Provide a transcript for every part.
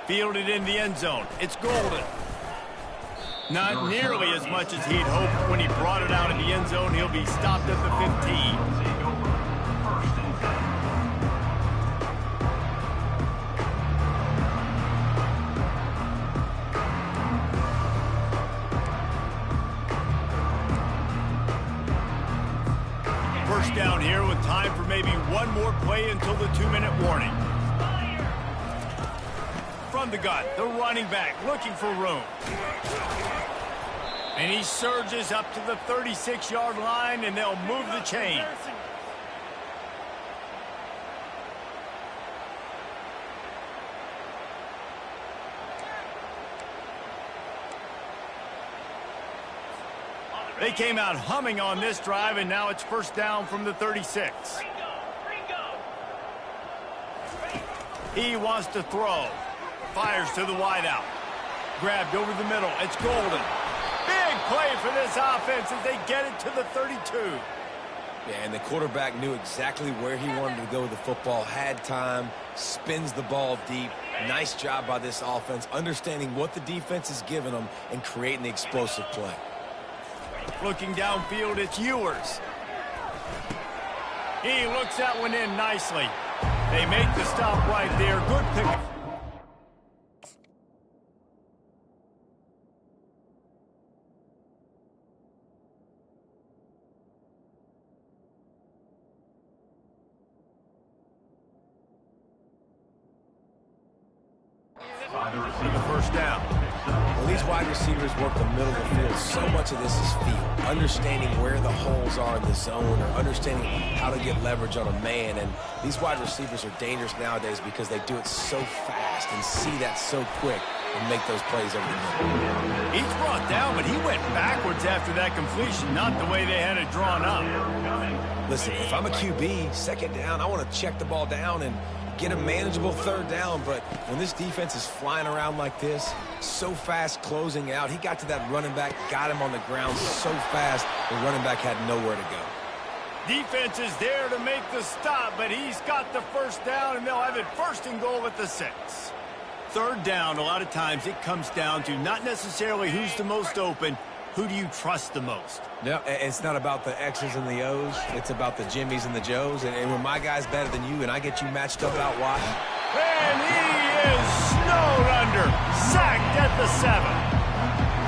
Fielded in the end zone. It's Golden. Not nearly as much as he'd hoped when he brought it out in the end zone. He'll be stopped at the 15. First down here with time for maybe one more play until the 2-minute warning. From the gun, the running back looking for room. And he surges up to the 36-yard line, and they'll move the chain. They came out humming on this drive, and now it's first down from the 36. He wants to throw. Fires to the wideout. Grabbed over the middle. It's Golden. Big play for this offense as they get it to the 32. Yeah, and the quarterback knew exactly where he wanted to go with the football, had time, spins the ball deep. Nice job by this offense, understanding what the defense is giving them and creating the explosive play. Looking downfield, it's Ewers. He looks that one in nicely. They make the stop right there. Good pick. The first down. Well, these wide receivers work the middle of the field. So much of this is feel. Understanding where the holes are in the zone or understanding how to get leverage on a man. And these wide receivers are dangerous nowadays because they do it so fast and see that so quick and make those plays over the middle. He's brought down, but he went backwards after that completion, not the way they had it drawn up. Listen, if I'm a QB, second down, I want to check the ball down and get a manageable third down, but when this defense is flying around like this, so fast closing out, he got to that running back, got him on the ground so fast, the running back had nowhere to go. Defense is there to make the stop, but he's got the first down, and they'll have it first and goal at the 6. Third down, a lot of times it comes down to not necessarily who's the most open, who do you trust the most? No, it's not about the X's and the O's. It's about the Jimmys and the Joes. And when my guy's better than you and I get you matched up out wide. And he is snowed under. Sacked at the 7.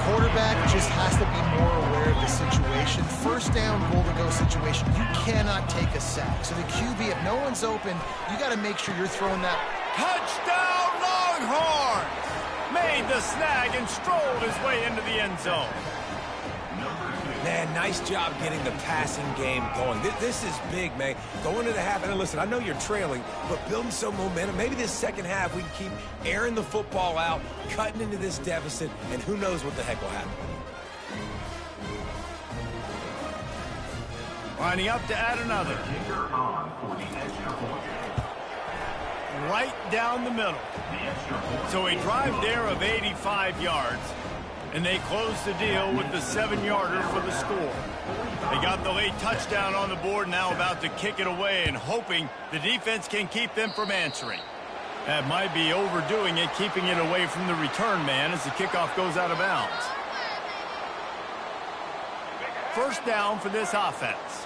Quarterback just has to be more aware of the situation. First down, goal-to-go situation. You cannot take a sack. So the QB, if no one's open, you got to make sure you're throwing that. Touchdown, Longhorns! Made the snag and strolled his way into the end zone. Man, nice job getting the passing game going. This is big, man. Going into the half, and listen, I know you're trailing, but building some momentum. Maybe this second half we can keep airing the football out, cutting into this deficit, and who knows what the heck will happen. Lining up to add another. Right down the middle. So a drive there of 85 yards. And they close the deal with the 7-yarder for the score. They got the late touchdown on the board, now about to kick it away and hoping the defense can keep them from answering. That might be overdoing it, keeping it away from the return man as the kickoff goes out of bounds. First down for this offense.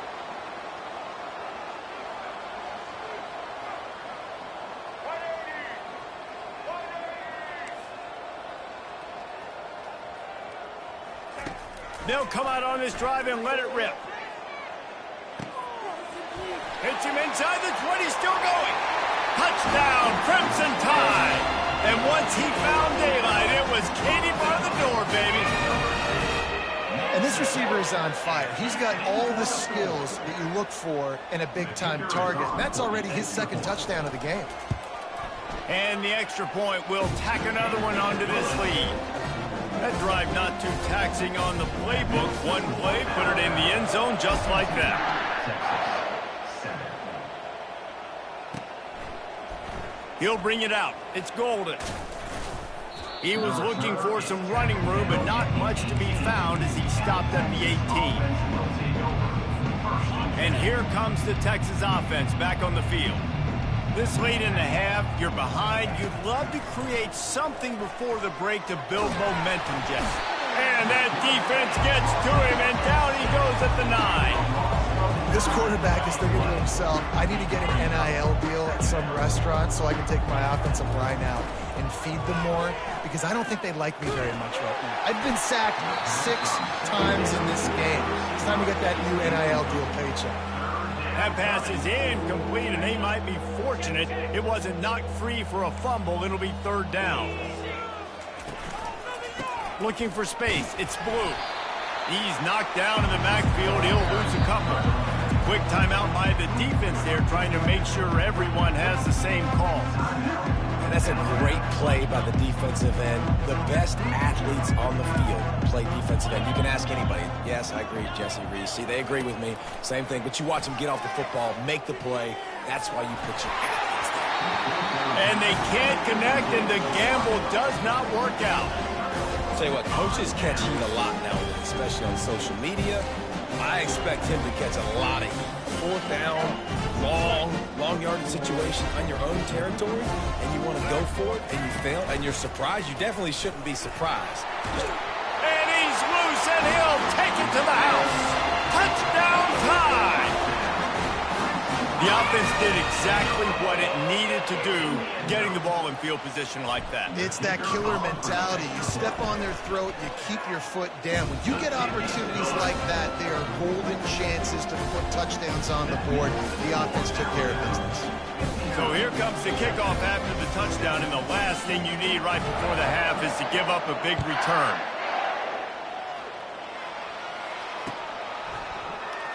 They'll come out on this drive and let it rip. Hits him inside the 20, still going. Touchdown, Crimson Tide. And once he found daylight, it was Katie bar the door, baby. And this receiver is on fire. He's got all the skills that you look for in a big-time target. That's already his second touchdown of the game. And the extra point will tack another one onto this lead. That drive not too taxing on the playbook. One play, put it in the end zone just like that. He'll bring it out. It's Golden. He was looking for some running room, but not much to be found as he stopped at the 18. And here comes the Texas offense back on the field. This late in the half, you're behind. You'd love to create something before the break to build momentum, Jesse. And that defense gets to him, and down he goes at the 9. This quarterback is thinking to himself, I need to get an NIL deal at some restaurant so I can take my offensive line out and feed them more, because I don't think they like me very much right now. I've been sacked 6 times in this game. It's time to get that new NIL deal paycheck. That pass is incomplete, and they might be fortunate it wasn't knocked free for a fumble. It'll be 3rd down. Looking for space. It's Blue. He's knocked down in the backfield. He'll lose a couple. Quick timeout by the defense there, trying to make sure everyone has the same call. And that's a great play by the defensive end. The best athletes on the field play defensive end. You can ask anybody. Yes, I agree, Jesse Reese. See, they agree with me. Same thing. But you watch them get off the football, make the play. That's why you put your athletes there. And they can't connect, and the gamble does not work out. I'll tell you what, coaches catch heat a lot nowadays, especially on social media. I expect him to catch a lot of heat. 4th down, long yardage situation on your own territory, and you want to go for it, and you fail, and you're surprised. You definitely shouldn't be surprised. And he's loose, and he'll take it to the house. Touchdown time! The offense did exactly what it needed to do, getting the ball in field position like that. It's that killer mentality. You step on their throat, you keep your foot down. When you get opportunities like that, they are golden chances to put touchdowns on the board. The offense took care of business. So here comes the kickoff after the touchdown, and the last thing you need right before the half is to give up a big return.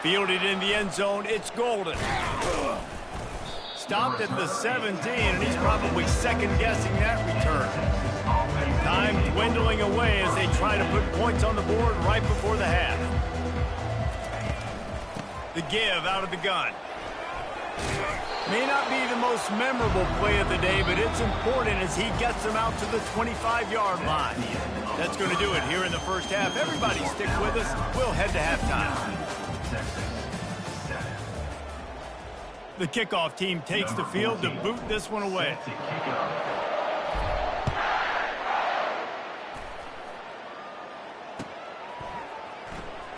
Fielded in the end zone, it's Golden. Stopped at the 17, and he's probably second-guessing that return. Time dwindling away as they try to put points on the board right before the half. The give out of the gun. May not be the most memorable play of the day, but it's important as he gets them out to the 25-yard line. That's going to do it here in the first half. Everybody stick with us. We'll head to halftime. The kickoff team takes the field to boot this one away.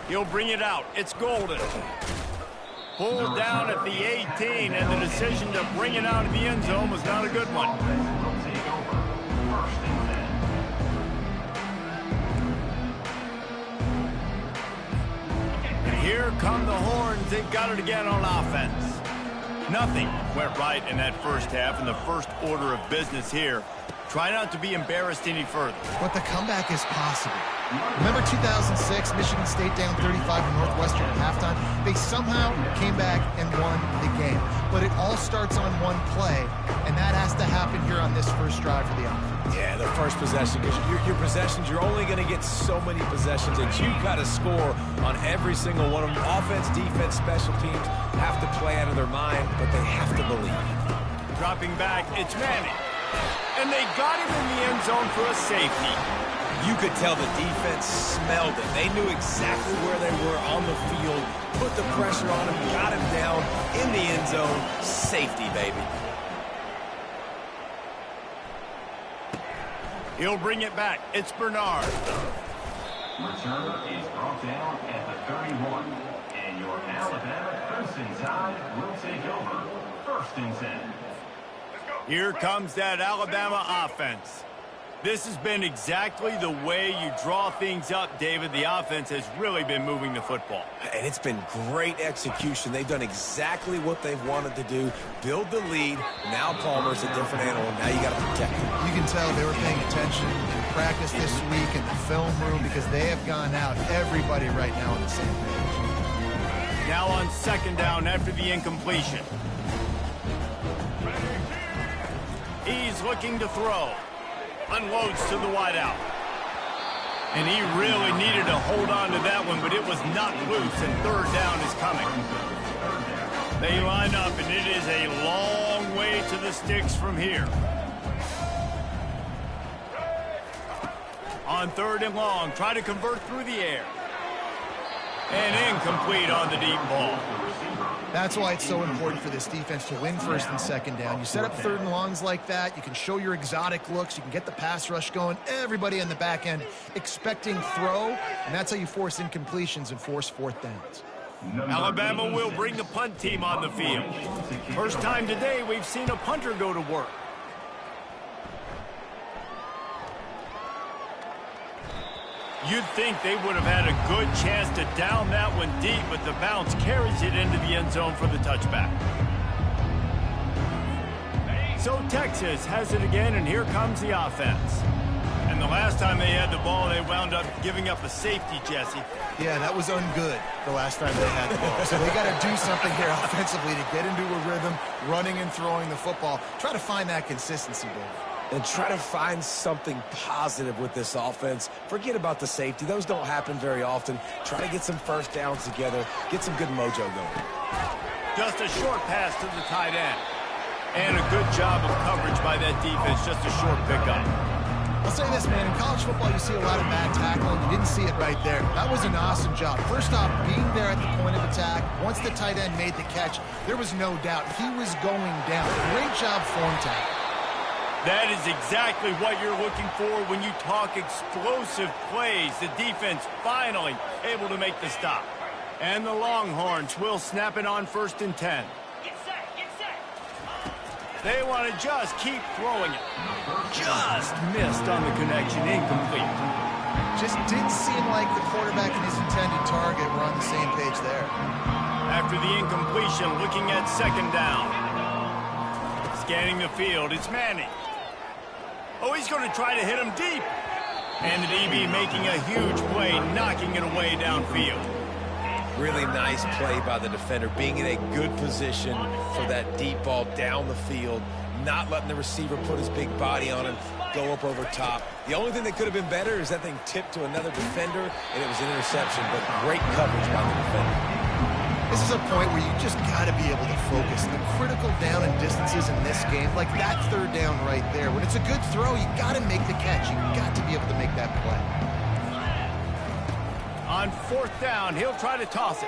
He'll bring it out. It's Golden. Pulled down at the 18, and the decision to bring it out of the end zone was not a good one. And here come the horns. They've got it again on offense. Nothing went right in that first half, and the first order of business here. Try not to be embarrassed any further. But the comeback is possible. Remember 2006, Michigan State down 35 to Northwestern at halftime? They somehow came back and won the game. But it all starts on one play, and that has to happen here on this first drive for the offense. Yeah, the first possession, because your possessions, you're only going to get so many possessions, and you've got to score on every single one of them. Offense, defense, special teams have to play out of their mind, but they have to believe. Dropping back, it's Manning. And they got him in the end zone for a safety. You could tell the defense smelled it. They knew exactly where they were on the field, put the pressure on him, got him down in the end zone. Safety, baby. He'll bring it back. It's Bernard. Return is brought down at the 31. And your Alabama Crimson Tide will take over. 1st and 10. Here comes that Alabama offense. This has been exactly the way you draw things up, David. The offense has really been moving the football. And it's been great execution. They've done exactly what they've wanted to do. Build the lead. Now Palmer's a different animal. Now you got to protect him. You can tell they were paying attention in practice this week in the film room because they have gone out, everybody right now on the same page. Now on 2nd down after the incompletion. He's looking to throw. Unloads to the wideout. And he really needed to hold on to that one, but it was not loose, and 3rd down is coming. They line up, and it is a long way to the sticks from here. On 3rd and long, try to convert through the air. And incomplete on the deep ball. That's why it's so important for this defense to win first and second down. You set up third and longs like that, you can show your exotic looks, you can get the pass rush going, everybody on the back end expecting throw, and that's how you force incompletions and force fourth downs. Alabama will bring the punt team on the field. First time today we've seen a punter go to work. You'd think they would have had a good chance to down that one deep, but the bounce carries it into the end zone for the touchback. So Texas has it again, and here comes the offense. And the last time they had the ball, they wound up giving up a safety, Jesse. Yeah, that was ungood the last time they had the ball. So they got to do something here offensively to get into a rhythm, running and throwing the football. Try to find that consistency, Dave. And try to find something positive with this offense. Forget about the safety. Those don't happen very often. Try to get some first downs together. Get some good mojo going. Just a short pass to the tight end. And a good job of coverage by that defense. Just a short pickup. I'll say this, man. In college football, you see a lot of bad tackling. You didn't see it right there. That was an awesome job. First off, being there at the point of attack. Once the tight end made the catch, there was no doubt he was going down. Great job form tackle. That is exactly what you're looking for when you talk explosive plays. The defense finally able to make the stop. And the Longhorns will snap it on 1st and 10. They want to just keep throwing it. Just missed on the connection, incomplete. Just didn't seem like the quarterback and his intended target were on the same page there. After the incompletion, looking at 2nd down. Scanning the field, it's Manning. Oh, he's going to try to hit him deep. And the DB making a huge play, knocking it away downfield. Really nice play by the defender, being in a good position for that deep ball down the field, not letting the receiver put his big body on him, go up over top. The only thing that could have been better is that thing tipped to another defender, and it was an interception, but great coverage by the defender. This is a point where you just got to be able to focus. The critical down and distances in this game, like that 3rd down right there. When it's a good throw, you got to make the catch. You got to be able to make that play. On 4th down, he'll try to toss it.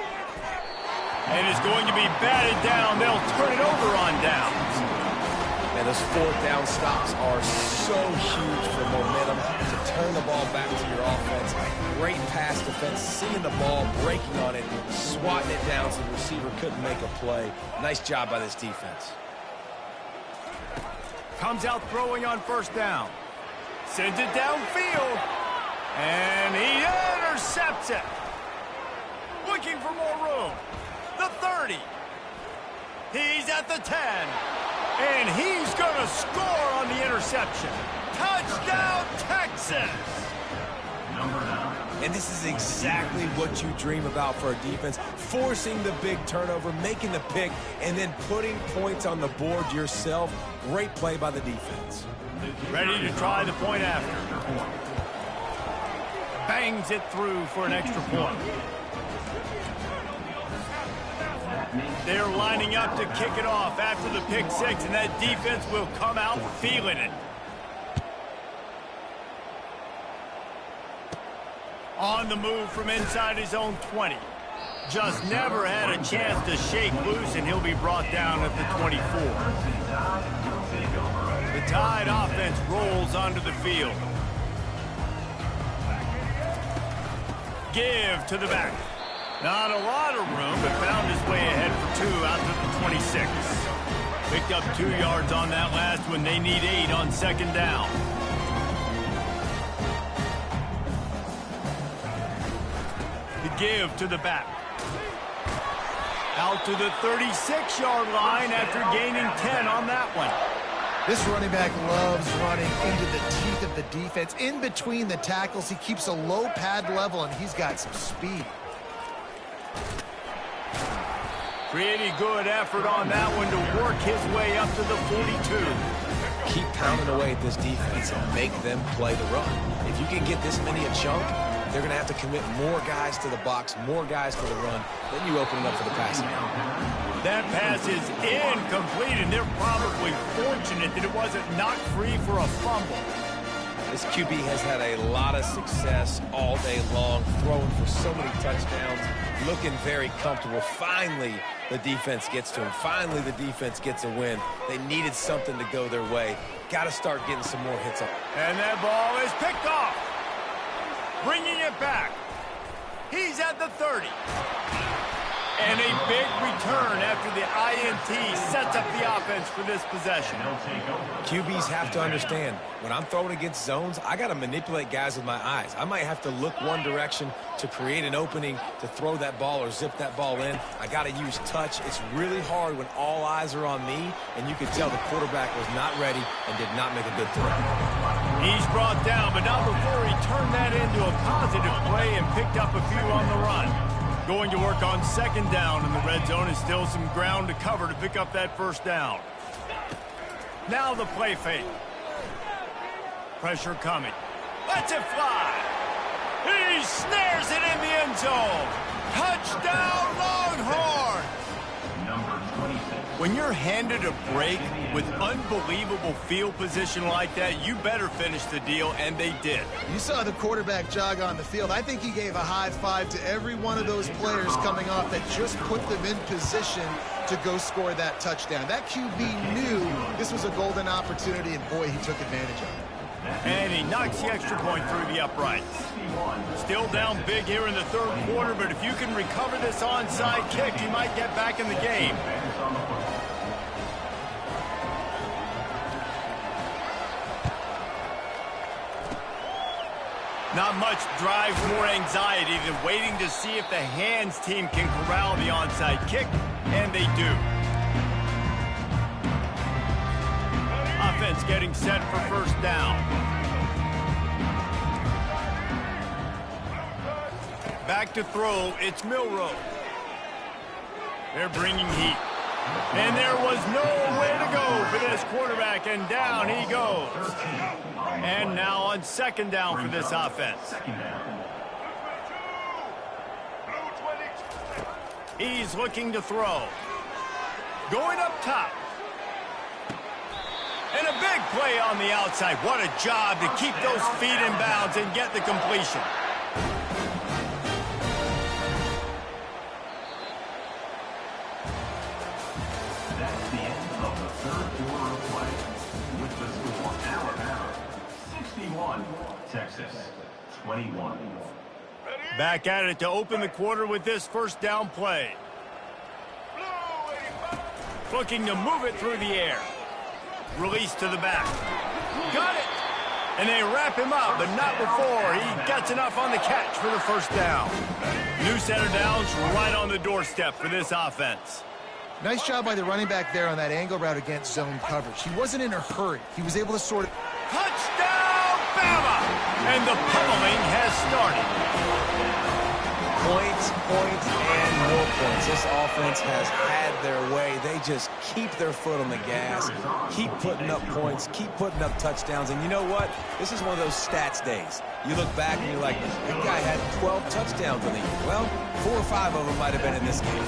And it's going to be batted down. They'll turn it over on downs. And those 4th down stops are so huge for momentum to turn the ball back to your offense. Great pass defense, seeing the ball, breaking on it, swatting it down so the receiver couldn't make a play. Nice job by this defense. Comes out throwing on 1st down. Sends it downfield. And he intercepts it. Looking for more room. The 30. He's at the 10. And he's going to score on the interception. Touchdown, Texas! And this is exactly what you dream about for a defense. Forcing the big turnover, making the pick, and then putting points on the board yourself. Great play by the defense. Ready to try the point after. Bangs it through for an extra point. They're lining up to kick it off after the pick 6, and that defense will come out feeling it. On the move from inside his own 20. Just never had a chance to shake loose, and he'll be brought down at the 24. The Tide offense rolls onto the field. Give to the back. Not a lot of room, but found his way ahead for 2 out to the 26. Picked up 2 yards on that last one. They need 8 on 2nd down. The give to the back. Out to the 36-yard line after gaining 10 on that one. This running back loves running into the teeth of the defense. In between the tackles, he keeps a low pad level, and he's got some speed. Pretty good effort on that one to work his way up to the 42. Keep pounding away at this defense and make them play the run. If you can get this many a chunk, they're going to have to commit more guys to the box, more guys to the run. Then you open it up for the passing. That pass is incomplete, and they're probably fortunate that it wasn't knocked free for a fumble. This QB has had a lot of success all day long, throwing for so many touchdowns, looking very comfortable. Finally the defense gets to him. Finally, the defense gets a win. They needed something to go their way. Got to start getting some more hits up. And that ball is picked off. Bringing it back. He's at the 30. And a big return after the INT sets up the offense for this possession. QBs have to understand, when I'm throwing against zones, I got to manipulate guys with my eyes. I might have to look one direction to create an opening to throw that ball or zip that ball in. I got to use touch. It's really hard when all eyes are on me, and you could tell the quarterback was not ready and did not make a good throw. He's brought down, but not before he turned that into a positive play and picked up a few on the run. Going to work on second down in the red zone, and still some ground to cover to pick up that first down. Now the play fake. Pressure coming. Lets it fly. He snares it in the end zone. Touchdown, Longhorns! Number 26. When you're handed a break with unbelievable field position like that, you better finish the deal, and they did. You saw the quarterback jog on the field. I think he gave a high five to every one of those players coming off that just put them in position to go score that touchdown. That QB knew this was a golden opportunity, and boy, he took advantage of it. And he knocks the extra point through the uprights. Still down big here in the third quarter, but if you can recover this onside kick, you might get back in the game. Not much drive, more anxiety than waiting to see if the hands team can corral the onside kick, and they do. Offense getting set for first down. Back to throw, it's Milroe. They're bringing heat. And there was nowhere to go for this quarterback, and down he goes. And now on second down for this offense. He's looking to throw. Going up top. And a big play on the outside. What a job to keep those feet in bounds and get the completion. That's the end of the third quarter of play. With the score, Alabama 61, Texas 21. Back at it to open the quarter with this first down play. Looking to move it through the air. Release to the back. Got it! And they wrap him up, but not before he gets enough on the catch for the first down. New set of downs right on the doorstep for this offense. Nice job by the running back there on that angle route against zone coverage. He wasn't in a hurry. He was able to sort of... Touchdown, Bama! And the pummeling has started. Points, and more points. This offense has had their way. They just keep their foot on the gas, keep putting up points, keep putting up touchdowns. And you know what? This is one of those stats days. You look back and you're like, that guy had 12 touchdowns in the year. Well, 4 or 5 of them might have been in this game.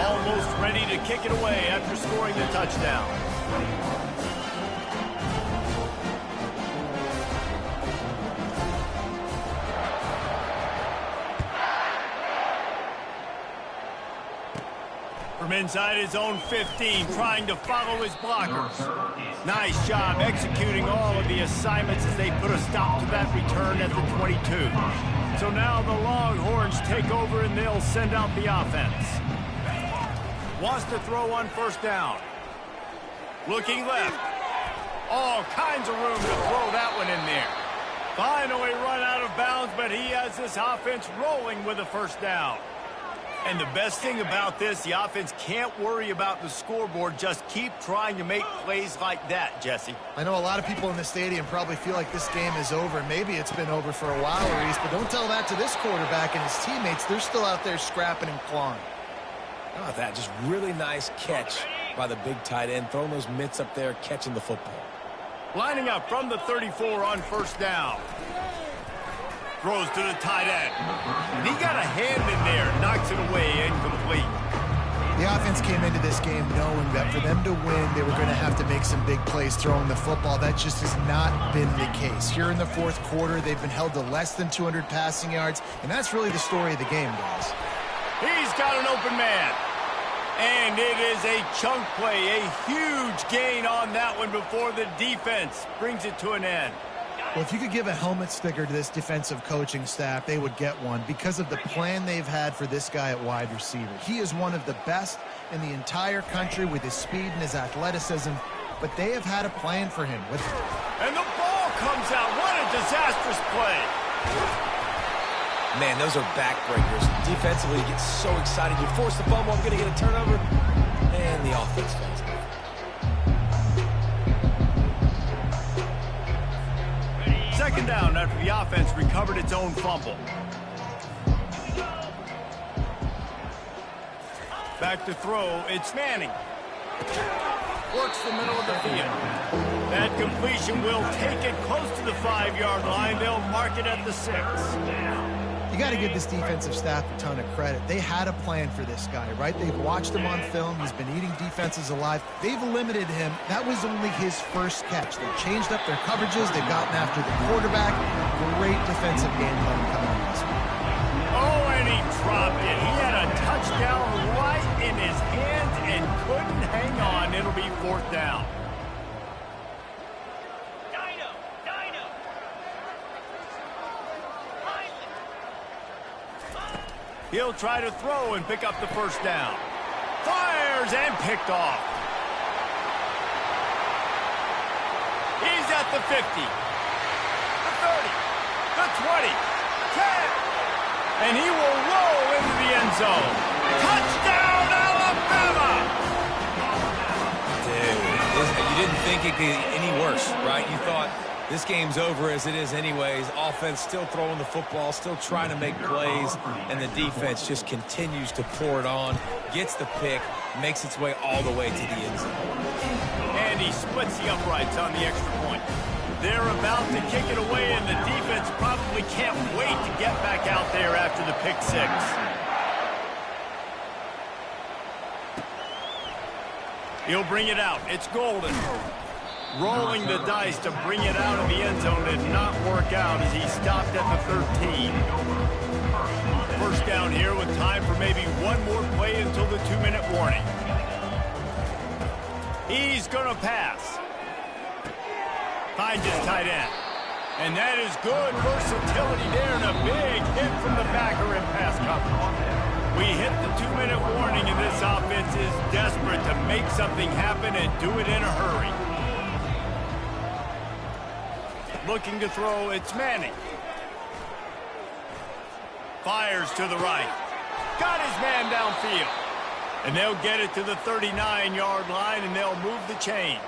Almost ready to kick it away after scoring the touchdown. From inside his own 15, trying to follow his blockers. Nice job executing all of the assignments as they put a stop to that return at the 22. So now the Longhorns take over and they'll send out the offense. Wants to throw on first down. Looking left. All kinds of room to throw that one in there. Finally run out of bounds, but he has this offense rolling with a first down. And the best thing about this, the offense can't worry about the scoreboard. Just keep trying to make plays like that, Jesse. I know a lot of people in the stadium probably feel like this game is over. Maybe it's been over for a while, Reese, but don't tell that to this quarterback and his teammates. They're still out there scrapping and clawing. How about that? Just really nice catch by the big tight end, throwing those mitts up there, catching the football. Lining up from the 34 on first down. Throws to the tight end. And he got a hand in there. Knocks it away, incomplete. The offense came into this game knowing that for them to win, they were going to have to make some big plays throwing the football. That just has not been the case. Here in the fourth quarter, they've been held to less than 200 passing yards, and that's really the story of the game, guys. He's got an open man. And it is a chunk play, a huge gain on that one before the defense brings it to an end. Well, if you could give a helmet sticker to this defensive coaching staff, they would get one because of the plan they've had for this guy at wide receiver. He is one of the best in the entire country with his speed and his athleticism, but they have had a plan for him. And the ball comes out. What a disastrous play. Man, those are backbreakers. Defensively, you get so excited. You force the fumble, I'm going to get a turnover, and the offense falls off. Second down after the offense recovered its own fumble. Back to throw, it's Manning. Works the middle of the field. That completion will take it close to the 5-yard line. They'll mark it at the 6. You got to give this defensive staff a ton of credit. They had a plan for this guy, right? They've watched him on film. He's been eating defenses alive. They've limited him. That was only his first catch. They changed up their coverages. They've gotten after the quarterback. Great defensive game plan coming in this one. Oh, and he dropped it. He had a touchdown right in his hands and couldn't hang on. It'll be 4th down. He'll try to throw and pick up the first down. Fires and picked off. He's at the 50, the 30, the 20, 10, and he will roll into the end zone. Touchdown, Alabama! Dude, you didn't think it could get any worse, right? You thought this game's over as it is anyways. Offense still throwing the football, still trying to make plays, and the defense just continues to pour it on, gets the pick, makes its way all the way to the end zone. And he splits the uprights on the extra point. They're about to kick it away, and the defense probably can't wait to get back out there after the pick 6. He'll bring it out. It's Golden. Rolling the dice to bring it out of the end zone did not work out as he stopped at the 13. First down here with time for maybe one more play until the 2-minute warning. He's going to pass. Finds his tight end. And that is good versatility there and a big hit from the backer in pass coverage. We hit the 2-minute warning and this offense is desperate to make something happen and do it in a hurry. Looking to throw, it's Manning. Fires to the right. Got his man downfield. And they'll get it to the 39-yard line, and they'll move the chains.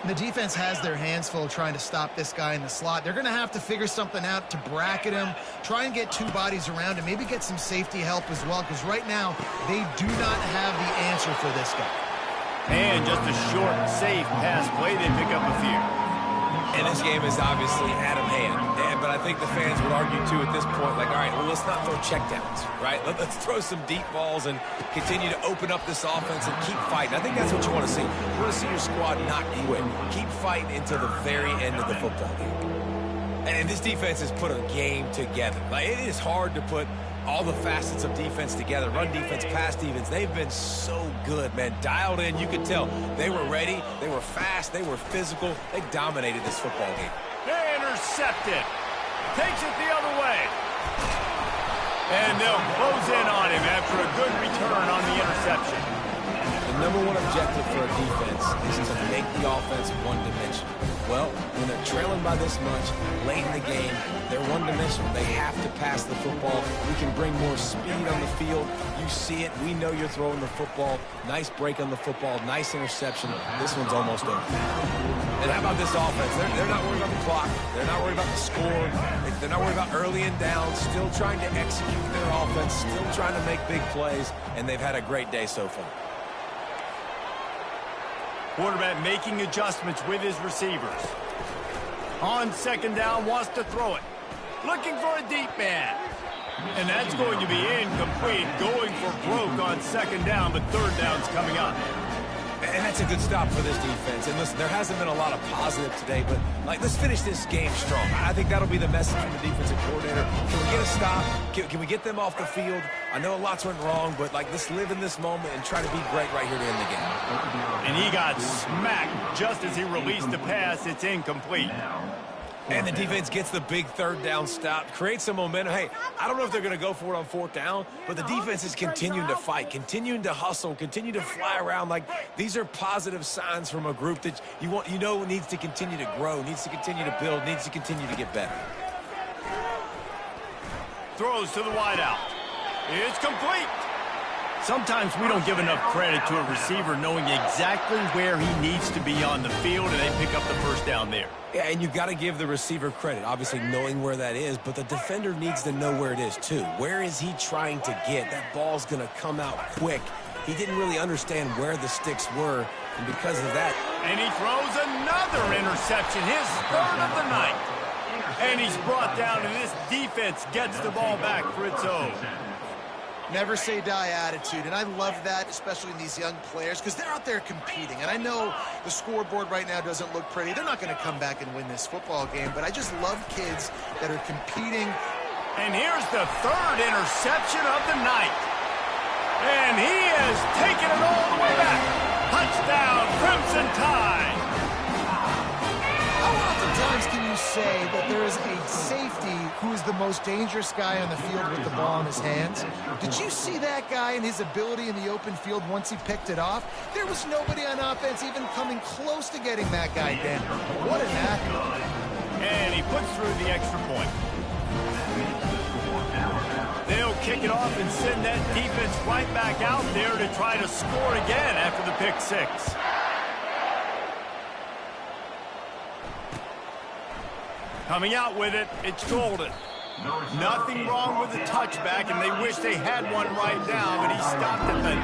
The defense has their hands full trying to stop this guy in the slot. They're going to have to figure something out to bracket him, try and get 2 bodies around him, maybe get some safety help as well, because right now they do not have the answer for this guy. And just a short, safe pass play, they pick up a few. And this game is obviously out of hand. But I think the fans would argue, too, at this point, like, all right, well, let's not throw checkdowns, right? Let's throw some deep balls and continue to open up this offense and keep fighting. I think that's what you want to see. You want to see your squad not quit. Keep fighting until the very end of the football game. And this defense has put a game together. Like, it is hard to put all the facets of defense together. Run defense, pass defense. They've been so good, man. Dialed in. You could tell they were ready. They were fast. They were physical. They dominated this football game. They intercepted. Takes it the other way. And they'll close in on him after a good return on the interception. The number one objective for a defense is to make the offense one-dimensional. Well, when they're trailing by this much, late in the game, they're one-dimensional. They have to pass the football. We can bring more speed on the field. You see it. We know you're throwing the football. Nice break on the football. Nice interception. This one's almost over. And how about this offense? They're not worried about the clock. They're not worried about the score. They're not worried about early and down. Still trying to execute their offense. Still trying to make big plays. And they've had a great day so far. Quarterback making adjustments with his receivers. On second down, wants to throw it. Looking for a deep man. And that's going to be incomplete. Going for broke on second down, but third down's coming up. And that's That's a good stop for this defense. And listen, there hasn't been a lot of positive today, but let's finish this game strong. I think that'll be the message from the defensive coordinator. Can we get a stop? Can we get them off the field? I know a lot's went wrong, but let's live in this moment and try to be great right here to end the game. And he got smacked just as he released the pass. It's incomplete. And the defense gets the big third down stop, creates some momentum. Hey, I don't know if they're going to go for it on fourth down, but the defense is continuing to fight, continuing to hustle, continue to fly around. These are positive signs from a group that you know needs to continue to grow, needs to continue to build, needs to continue to get better. Throws to the wideout. It's complete. Sometimes we don't give enough credit to a receiver knowing exactly where he needs to be on the field, and they pick up the first down there. Yeah, and you've got to give the receiver credit, obviously knowing where that is, but the defender needs to know where it is too. Where is he trying to get? That ball's going to come out quick. He didn't really understand where the sticks were, and because of that... And he throws another interception, his third of the night. And he's brought down, and this defense gets the ball back for its own. Never say die attitude, and I love that, especially in these young players, because they're out there competing. And I know the scoreboard right now doesn't look pretty. They're not going to come back and win this football game, but I just love kids that are competing. And here's the third interception of the night. And he has taken it all the way back. Touchdown, Crimson Tide. How oftentimes can you say that there is a safety who is the most dangerous guy on the field with the ball in his hands? Did you see that guy and his ability in the open field once he picked it off? There was nobody on offense even coming close to getting that guy down. What an athlete. And he puts through the extra point. They'll kick it off and send that defense right back out there to try to score again after the pick six. Coming out with it, it's Golden. Nothing wrong with the touchback, and they wish they had one right now, but he stopped at the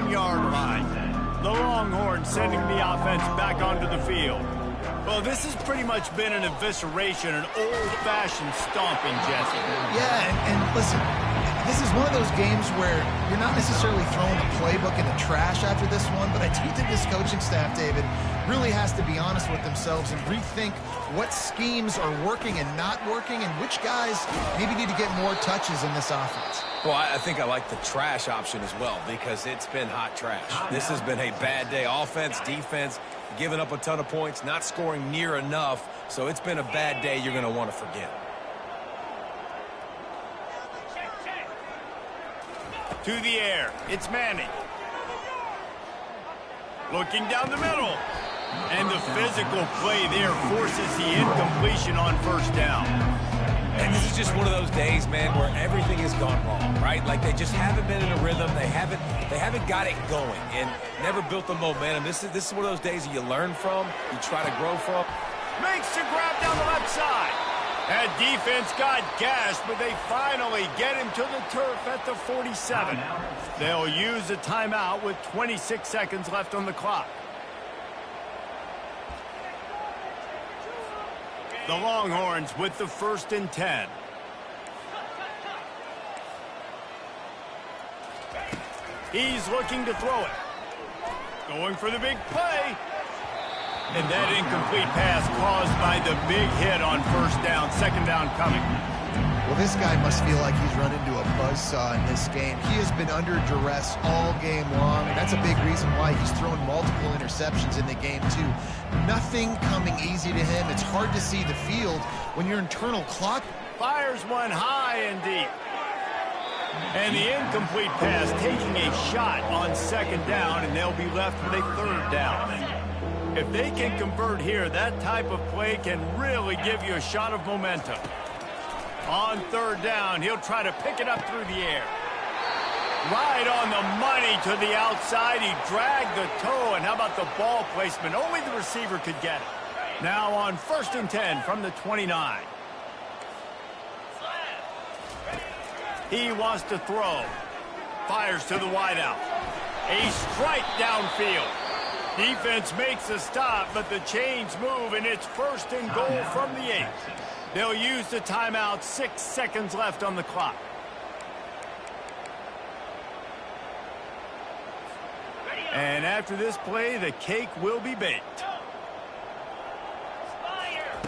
9-yard line. The Longhorns sending the offense back onto the field. Well, this has pretty much been an evisceration, an old-fashioned stomping, Jesse. Yeah, and listen, this is one of those games where you're not necessarily throwing the playbook in the trash after this one, but I do think this coaching staff, David, really has to be honest with themselves and rethink what schemes are working and not working and which guys maybe need to get more touches in this offense. Well, I think I like the trash option as well because it's been hot trash. This has been a bad day. Offense, defense, giving up a ton of points, not scoring near enough. So it's been a bad day you're going to want to forget. To the air, it's Manning. Looking down the middle. And the physical play there forces the incompletion on first down. And this is just one of those days, man, where everything has gone wrong, right? Like they just haven't been in a rhythm. They haven't got it going and never built the momentum. This is one of those days that you learn from, you try to grow from. Makes the grab down the left side. That defense got gashed, but they finally get him to the turf at the 47. They'll use a timeout with 26 seconds left on the clock. The Longhorns with the 1st and 10. He's looking to throw it. Going for the big play. And that incomplete pass caused by the big hit on first down. Second down coming. Well, this guy must feel like he's run into a buzzsaw in this game. He has been under duress all game long, and that's a big reason why he's thrown multiple interceptions in the game, too. Nothing coming easy to him. It's hard to see the field when your internal clock fires one high and deep. And the incomplete pass taking a shot on second down, and they'll be left with a third down. If they can convert here, that type of play can really give you a shot of momentum. On third down, he'll try to pick it up through the air. Right on the money to the outside. He dragged the toe, and how about the ball placement? Only the receiver could get it. Now on 1st and 10 from the 29. He wants to throw. Fires to the wideout. A strike downfield. Defense makes a stop, but the chains move, and it's 1st and goal from the 8. They'll use the timeout. 6 seconds left on the clock. And after this play, the cake will be baked.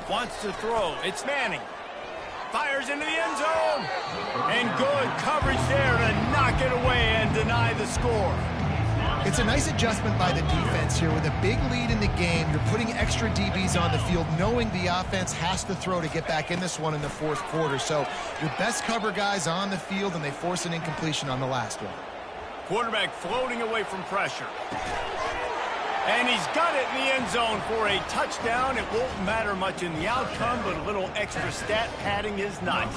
Wants to throw. It's Manning. Fires into the end zone. And good coverage there to knock it away and deny the score. It's a nice adjustment by the defense here. With a big lead in the game, you're putting extra DBs on the field, knowing the offense has to throw to get back in this one in the fourth quarter. So your best cover guys on the field, and they force an incompletion on the last one. Quarterback floating away from pressure. And he's got it in the end zone for a touchdown. It won't matter much in the outcome, but a little extra stat padding is nice.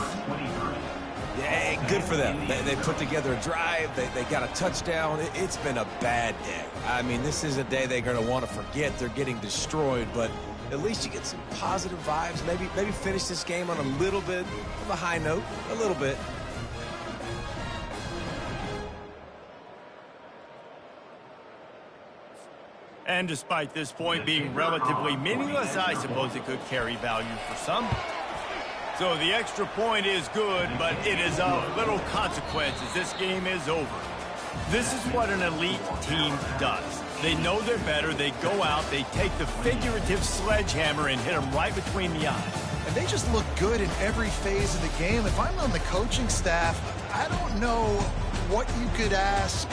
Yeah, good for them. They put together a drive. They got a touchdown. It's been a bad day. I mean, this is a day they're going to want to forget. They're getting destroyed, but at least you get some positive vibes. Maybe finish this game on a little bit of a high note, a little bit. And despite this point being relatively meaningless, I suppose it could carry value for some. So the extra point is good, but it is of little consequence as this game is over. This is what an elite team does. They know they're better. They go out. They take the figurative sledgehammer and hit them right between the eyes. And they just look good in every phase of the game. If I'm on the coaching staff, I don't know what you could ask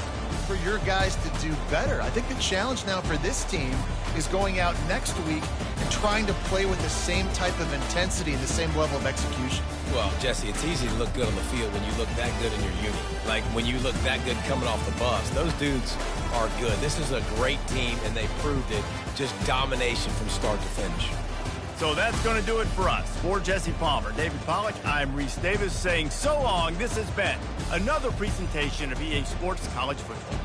for your guys to do better. I think the challenge now for this team is going out next week and trying to play with the same type of intensity and the same level of execution. Well, Jesse, it's easy to look good on the field when you look that good in your unit. Like when you look that good coming off the bus. Those dudes are good. This is a great team, and they proved it. Just domination from start to finish. So that's going to do it for us. For Jesse Palmer, David Pollack, I'm Reese Davis saying so long. This has been another presentation of EA Sports College Football.